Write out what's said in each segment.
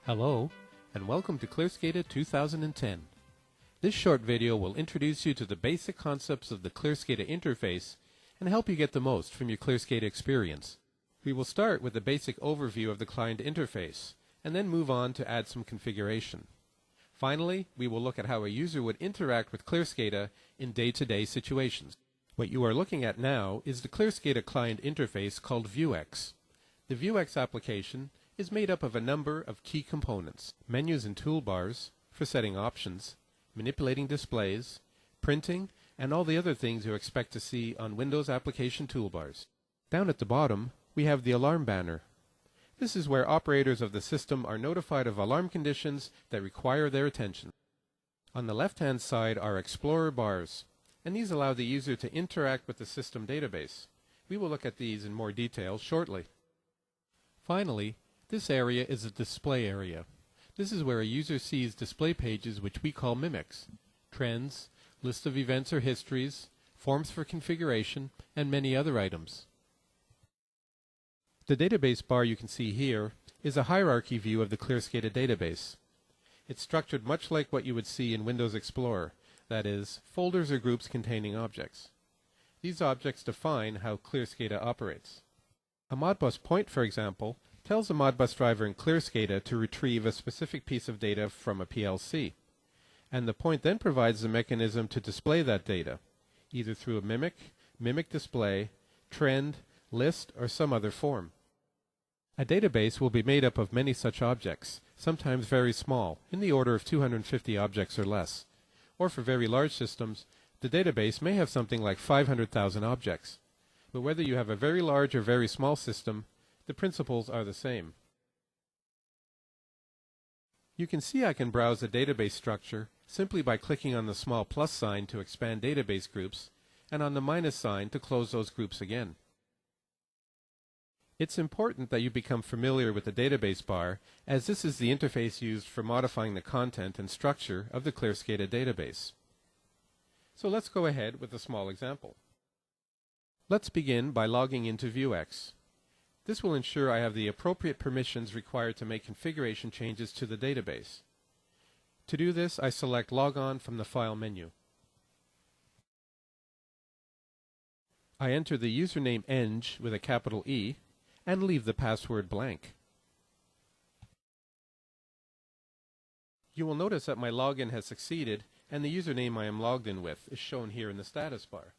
Hello, and welcome to ClearSCADA 2010. This short video will introduce you to the basic concepts of the ClearSCADA interface and help you get the most from your ClearSCADA experience. We will start with a basic overview of the client interface, and then move on to add some configuration. Finally, we will look at how a user would interact with ClearSCADA in day-to-day situations. What you are looking at now is the ClearSCADA client interface called Vuex. The Vuex application is made up of a number of key components: menus and toolbars for setting options, manipulating displays, printing, and all the other things you expect to see on Windows application toolbars. Down at the bottom, we have the alarm banner. This is where operators of the system are notified of alarm conditions that require their attention. On the left-hand side are Explorer bars, and these allow the user to interact with the system database. We will look at these in more detail shortly. Finally, this area is a display area. This is where a user sees display pages which we call mimics, trends, list of events or histories, forms for configuration, and many other items. The database bar you can see here is a hierarchy view of the ClearSCADA database. It's structured much like what you would see in Windows Explorer, that is, folders or groups containing objects. These objects define how ClearSCADA operates. A Modbus point, for example, tells a Modbus driver in ClearSCADA to retrieve a specific piece of data from a PLC, and the point then provides a mechanism to display that data, either through a mimic display, trend, list, or some other form. A database will be made up of many such objects, sometimes very small, in the order of 250 objects or less, or for very large systems, the database may have something like 500,000 objects. But whether you have a very large or very small system, the principles are the same. You can see I can browse a database structure simply by clicking on the small plus sign to expand database groups and on the minus sign to close those groups again. It's important that you become familiar with the database bar, as this is the interface used for modifying the content and structure of the ClearSCADA database. So let's go ahead with a small example. Let's begin by logging into Vuex. This will ensure I have the appropriate permissions required to make configuration changes to the database. To do this, I select Log On from the File menu. I enter the username eng with a capital E and leave the password blank. You will notice that my login has succeeded and the username I am logged in with is shown here in the status bar.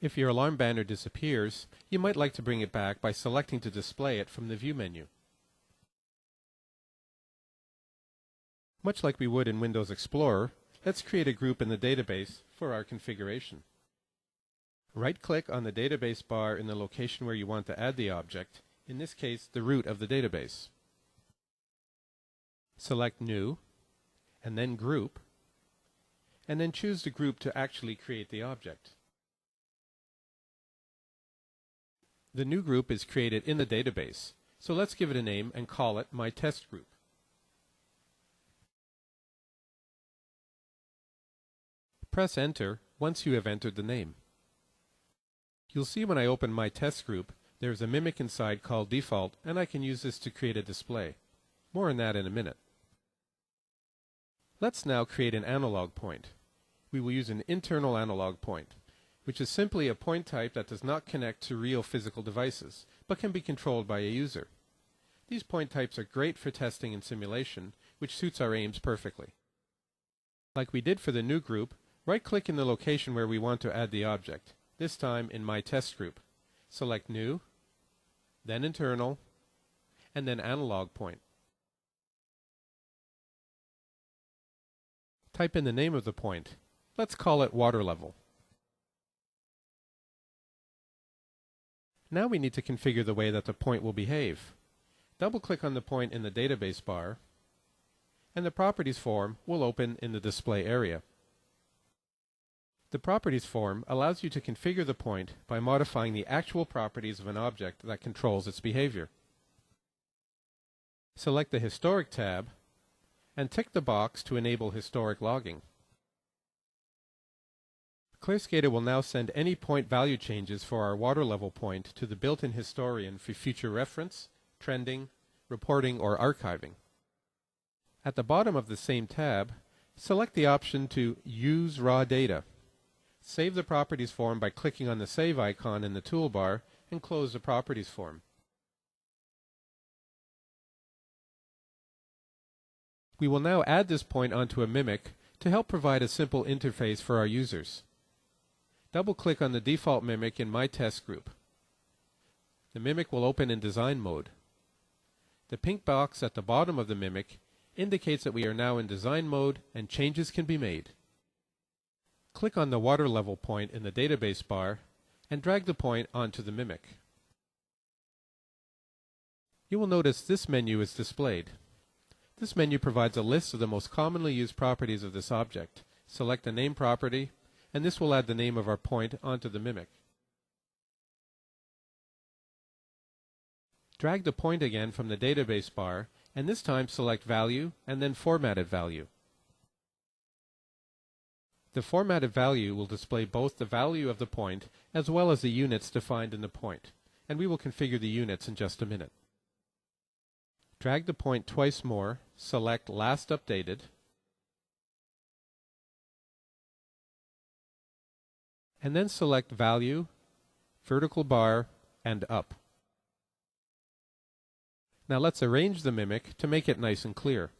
If your alarm banner disappears, you might like to bring it back by selecting to display it from the View menu. Much like we would in Windows Explorer, let's create a group in the database for our configuration. Right-click on the database bar in the location where you want to add the object, in this case the root of the database. Select New, and then Group, and then choose the group to actually create the object. The new group is created in the database, so let's give it a name and call it My Test Group. Press Enter once you have entered the name. You'll see when I open My Test Group, there's a mimic inside called Default, and I can use this to create a display. More on that in a minute. Let's now create an analog point. We will use an internal analog point, which is simply a point type that does not connect to real physical devices, but can be controlled by a user. These point types are great for testing and simulation, which suits our aims perfectly. Like we did for the new group, right-click in the location where we want to add the object, this time in My Test Group. Select New, then Internal, and then Analog Point. Type in the name of the point. Let's call it Water Level. Now we need to configure the way that the point will behave. Double-click on the point in the database bar, and the Properties form will open in the display area. The Properties form allows you to configure the point by modifying the actual properties of an object that controls its behavior. Select the Historic tab, and tick the box to enable historic logging. ClearSCADA will now send any point value changes for our water level point to the built-in historian for future reference, trending, reporting, or archiving. At the bottom of the same tab, select the option to Use Raw Data. Save the Properties form by clicking on the Save icon in the toolbar and close the Properties form. We will now add this point onto a mimic to help provide a simple interface for our users. Double-click on the default mimic in My Test Group. The mimic will open in design mode. The pink box at the bottom of the mimic indicates that we are now in design mode and changes can be made. Click on the water level point in the database bar and drag the point onto the mimic. You will notice this menu is displayed. This menu provides a list of the most commonly used properties of this object. Select a name property, and this will add the name of our point onto the mimic. Drag the point again from the database bar, and this time select Value and then Formatted Value. The formatted value will display both the value of the point as well as the units defined in the point, and we will configure the units in just a minute. Drag the point twice more, select Last Updated, and then select Value, Vertical Bar, and Up. Now let's arrange the mimic to make it nice and clear.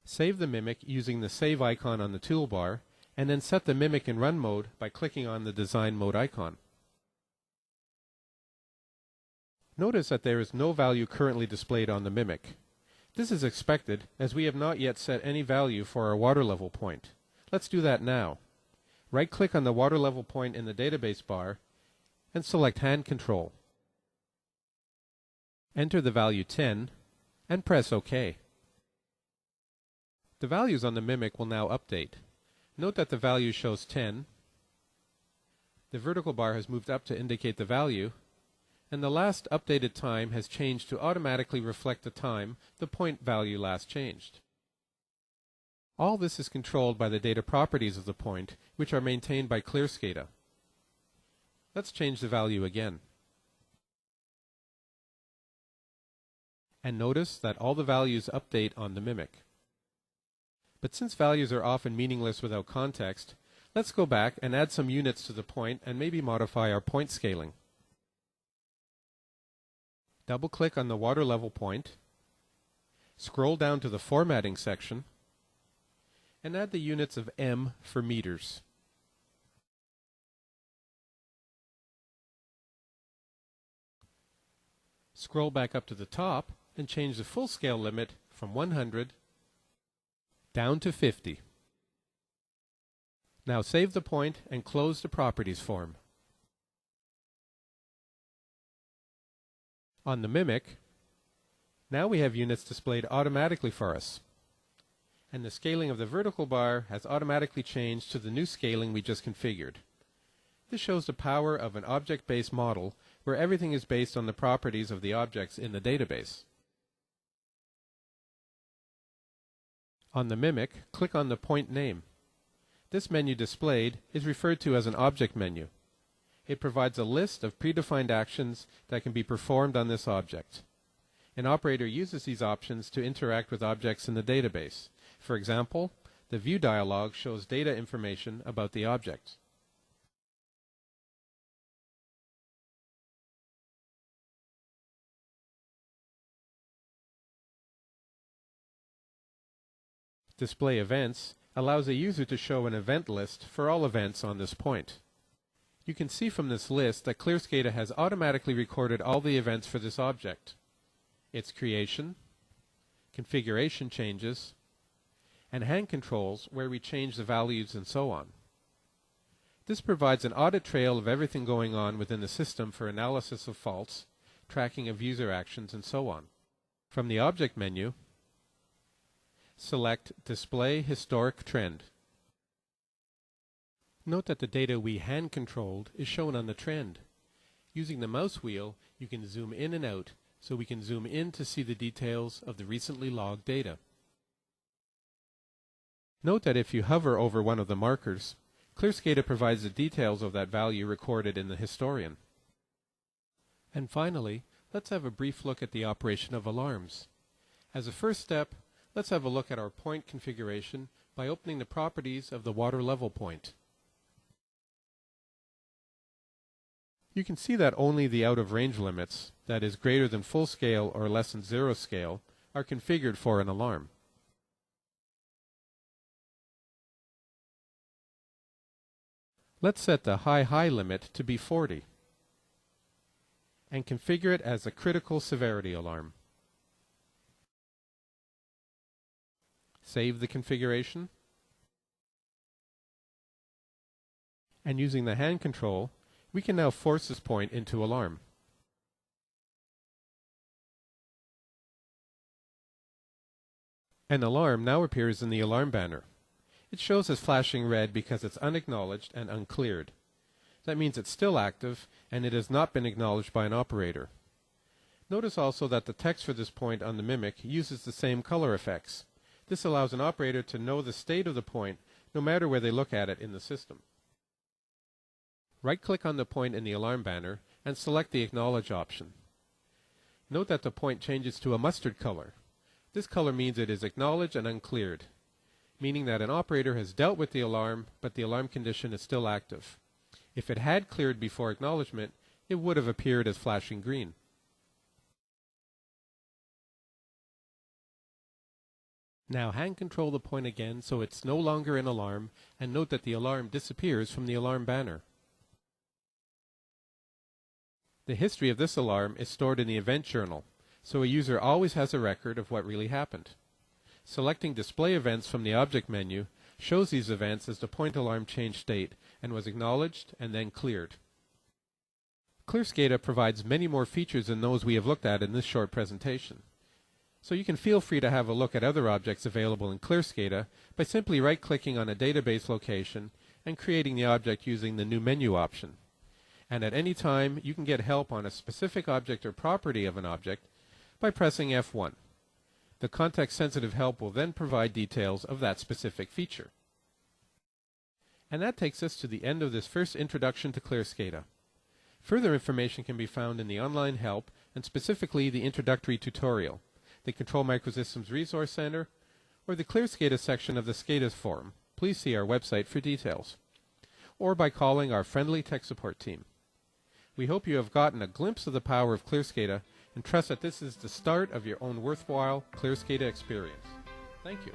Save the mimic using the Save icon on the toolbar, and then set the mimic in Run mode by clicking on the Design Mode icon. Notice that there is no value currently displayed on the mimic. This is expected as we have not yet set any value for our water level point. Let's do that now. Right-click on the water level point in the database bar and select Hand Control. Enter the value 10 and press OK. The values on the mimic will now update. Note that the value shows 10. The vertical bar has moved up to indicate the value, and the last updated time has changed to automatically reflect the time the point value last changed. All this is controlled by the data properties of the point, which are maintained by ClearSCADA. Let's change the value again. And notice that all the values update on the mimic. But since values are often meaningless without context, let's go back and add some units to the point and maybe modify our point scaling. Double-click on the water level point, scroll down to the Formatting section, and add the units of m for meters. Scroll back up to the top and change the full scale limit from 100 down to 50. Now save the point and close the Properties form. On the mimic, now we have units displayed automatically for us, and the scaling of the vertical bar has automatically changed to the new scaling we just configured. This shows the power of an object-based model where everything is based on the properties of the objects in the database. On the mimic, click on the point name. This menu displayed is referred to as an object menu. It provides a list of predefined actions that can be performed on this object. An operator uses these options to interact with objects in the database. For example, the View dialog shows data information about the object. Display Events allows a user to show an event list for all events on this point. You can see from this list that ClearSCADA has automatically recorded all the events for this object, its creation, configuration changes, and hand controls where we change the values and so on. This provides an audit trail of everything going on within the system for analysis of faults, tracking of user actions, and so on. From the Object menu, select Display Historic Trend. Note that the data we hand-controlled is shown on the trend. Using the mouse wheel, you can zoom in and out, so we can zoom in to see the details of the recently logged data. Note that if you hover over one of the markers, ClearSCADA provides the details of that value recorded in the historian. And finally, let's have a brief look at the operation of alarms. As a first step, let's have a look at our point configuration by opening the properties of the water level point. You can see that only the out-of-range limits, that is greater than full scale or less than zero scale, are configured for an alarm. Let's set the high limit to be 40 and configure it as a critical severity alarm. Save the configuration, and using the hand control, we can now force this point into alarm. An alarm now appears in the alarm banner. It shows as flashing red because it's unacknowledged and uncleared. That means it's still active and it has not been acknowledged by an operator. Notice also that the text for this point on the mimic uses the same color effects. This allows an operator to know the state of the point no matter where they look at it in the system. Right-click on the point in the alarm banner and select the Acknowledge option. Note that the point changes to a mustard color. This color means it is acknowledged and uncleared, meaning that an operator has dealt with the alarm, but the alarm condition is still active. If it had cleared before acknowledgement, it would have appeared as flashing green. Now hand control the point again so it's no longer an alarm, and note that the alarm disappears from the alarm banner. The history of this alarm is stored in the event journal, so a user always has a record of what really happened. Selecting Display Events from the Object menu shows these events as the point alarm changed state and was acknowledged and then cleared. ClearSCADA provides many more features than those we have looked at in this short presentation. So you can feel free to have a look at other objects available in ClearSCADA by simply right-clicking on a database location and creating the object using the New Menu option. And at any time, you can get help on a specific object or property of an object by pressing F1. The context-sensitive help will then provide details of that specific feature. And that takes us to the end of this first introduction to ClearSCADA. Further information can be found in the online help, and specifically the introductory tutorial, the Control Microsystems Resource Center, or the ClearSCADA section of the SCADA forum. Please see our website for details. Or by calling our friendly tech support team. We hope you have gotten a glimpse of the power of ClearSCADA and trust that this is the start of your own worthwhile ClearSCADA experience. Thank you.